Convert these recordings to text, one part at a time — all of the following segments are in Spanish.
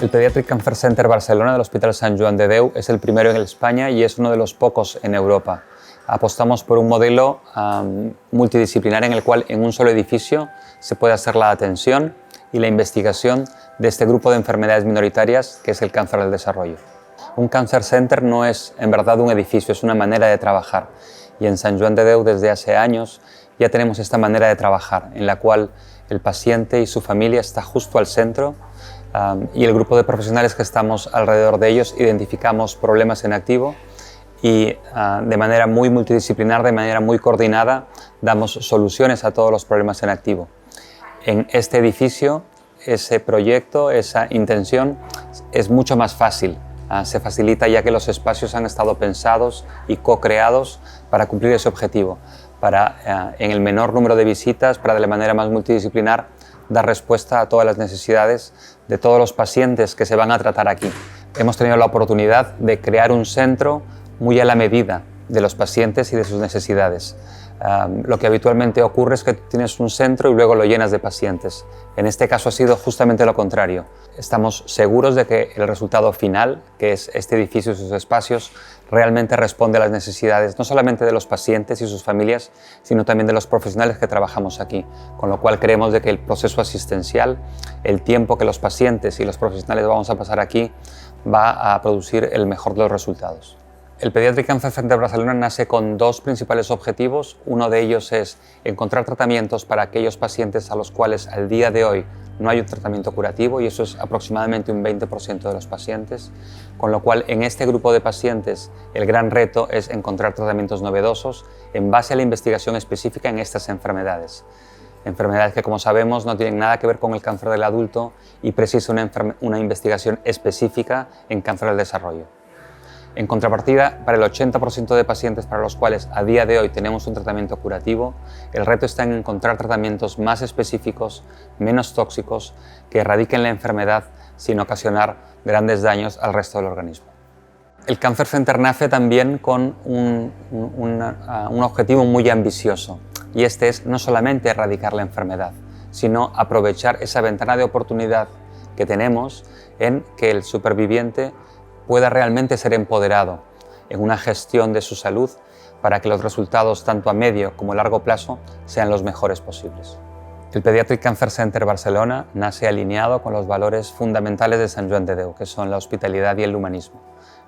El Pediatric Cancer Center Barcelona del Hospital Sant Joan de Déu es el primero en España y es uno de los pocos en Europa. Apostamos por un modelo multidisciplinar en el cual en un solo edificio se puede hacer la atención y la investigación de este grupo de enfermedades minoritarias que es el cáncer del desarrollo. Un Cancer Center no es en verdad un edificio, es una manera de trabajar. Y en Sant Joan de Déu desde hace años ya tenemos esta manera de trabajar en la cual el paciente y su familia está justo al centro y el grupo de profesionales que estamos alrededor de ellos identificamos problemas en activo y de manera muy multidisciplinar, de manera muy coordinada, damos soluciones a todos los problemas en activo. En este edificio, ese proyecto, esa intención es mucho más fácil. Se facilita ya que los espacios han estado pensados y co-creados para cumplir ese objetivo, para en el menor número de visitas, para de la manera más multidisciplinar dar respuesta a todas las necesidades de todos los pacientes que se van a tratar aquí. Hemos tenido la oportunidad de crear un centro muy a la medida de los pacientes y de sus necesidades. Lo que habitualmente ocurre es que tienes un centro y luego lo llenas de pacientes. En este caso ha sido justamente lo contrario. Estamos seguros de que el resultado final, que es este edificio y sus espacios, realmente responde a las necesidades no solamente de los pacientes y sus familias, sino también de los profesionales que trabajamos aquí. Con lo cual creemos de que el proceso asistencial, el tiempo que los pacientes y los profesionales vamos a pasar aquí, va a producir el mejor de los resultados. El Pediatric Cancer Center Barcelona nace con dos principales objetivos. Uno de ellos es encontrar tratamientos para aquellos pacientes a los cuales al día de hoy no hay un tratamiento curativo, y eso es aproximadamente un 20% de los pacientes, con lo cual en este grupo de pacientes el gran reto es encontrar tratamientos novedosos en base a la investigación específica en estas enfermedades. Enfermedades que, como sabemos, no tienen nada que ver con el cáncer del adulto y precisan una investigación específica en cáncer del desarrollo. En contrapartida, para el 80% de pacientes para los cuales a día de hoy tenemos un tratamiento curativo, el reto está en encontrar tratamientos más específicos, menos tóxicos, que erradiquen la enfermedad sin ocasionar grandes daños al resto del organismo. El Cancer Center nace también con un objetivo muy ambicioso, y este es no solamente erradicar la enfermedad, sino aprovechar esa ventana de oportunidad que tenemos en que el superviviente pueda realmente ser empoderado en una gestión de su salud para que los resultados tanto a medio como a largo plazo sean los mejores posibles. El Pediatric Cancer Center Barcelona nace alineado con los valores fundamentales de Sant Joan de Déu, que son la hospitalidad y el humanismo.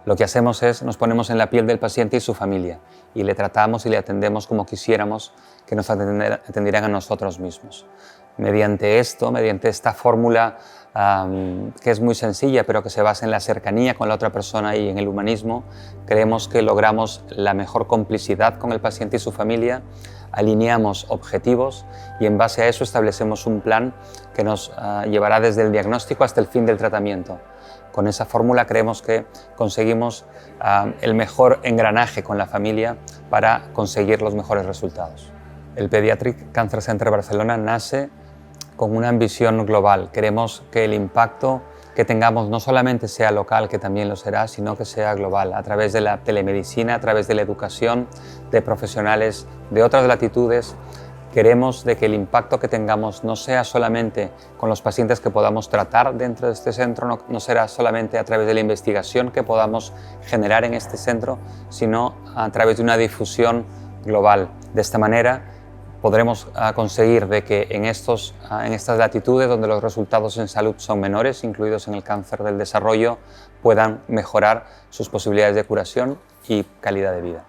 Lo que hacemos es nos ponemos en la piel del paciente y su familia y le tratamos y le atendemos como quisiéramos que nos atendieran a nosotros mismos. Mediante esta fórmula que es muy sencilla, pero que se basa en la cercanía con la otra persona y en el humanismo, creemos que logramos la mejor complicidad con el paciente y su familia, alineamos objetivos y en base a eso establecemos un plan que nos llevará desde el diagnóstico hasta el fin del tratamiento. Con esa fórmula creemos que conseguimos el mejor engranaje con la familia para conseguir los mejores resultados. El Pediatric Cancer Center Barcelona nace con una ambición global. Queremos que el impacto que tengamos no solamente sea local, que también lo será, sino que sea global, a través de la telemedicina, a través de la educación de profesionales de otras latitudes. Queremos de que el impacto que tengamos no sea solamente con los pacientes que podamos tratar dentro de este centro, no será solamente a través de la investigación que podamos generar en este centro, sino a través de una difusión global. De esta manera podremos conseguir de que en estas latitudes donde los resultados en salud son menores, incluidos en el cáncer del desarrollo, puedan mejorar sus posibilidades de curación y calidad de vida.